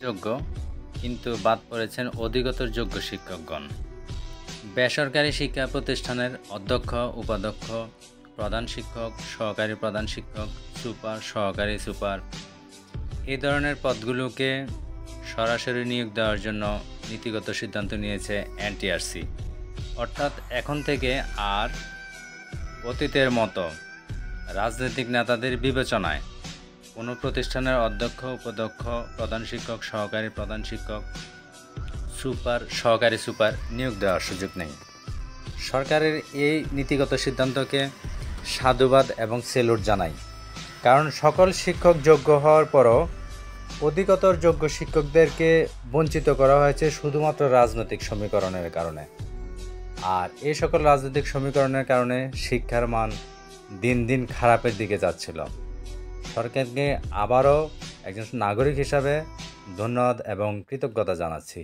যোগ্য কিন্তু বাদ পড়েছেন অধিকতর যোগ্য শিক্ষকগণ। বেসরকারি শিক্ষা প্রতিষ্ঠানের অধ্যক্ষ, উপাধ্যক্ষ, প্রধান শিক্ষক, সহকারী প্রধান শিক্ষক, সুপার, সহকারী সুপার এই ধরনের পদগুলোকে সরাসরি নিয়োগ দেওয়ার জন্য নীতিগত সিদ্ধান্ত নিয়েছে এনটিআরসি। অর্থাৎ এখন থেকে আর অতীতের মতো রাজনৈতিক নেতাদের বিবেচনায় কোনো প্রতিষ্ঠানের অধ্যক্ষ, উপাধ্যক্ষ, প্রধান শিক্ষক, সহকারী প্রধান শিক্ষক, সুপার, সহকারী সুপার নিয়োগ দেওয়ার সুযোগ নেই। সরকারের এই নীতিগত সিদ্ধান্তকে সাধুবাদ এবং সেলুট জানাই। কারণ সকল শিক্ষক যোগ্য হওয়ার পরও অধিকতর যোগ্য শিক্ষকদেরকে বঞ্চিত করা হয়েছে শুধুমাত্র রাজনৈতিক সমীকরণের কারণে। আর এই সকল রাজনৈতিক সমীকরণের কারণে শিক্ষার মান দিন দিন খারাপের দিকে যাচ্ছিল। সরকারকে আবারও একজন নাগরিক হিসাবে ধন্যবাদ এবং কৃতজ্ঞতা জানাচ্ছি।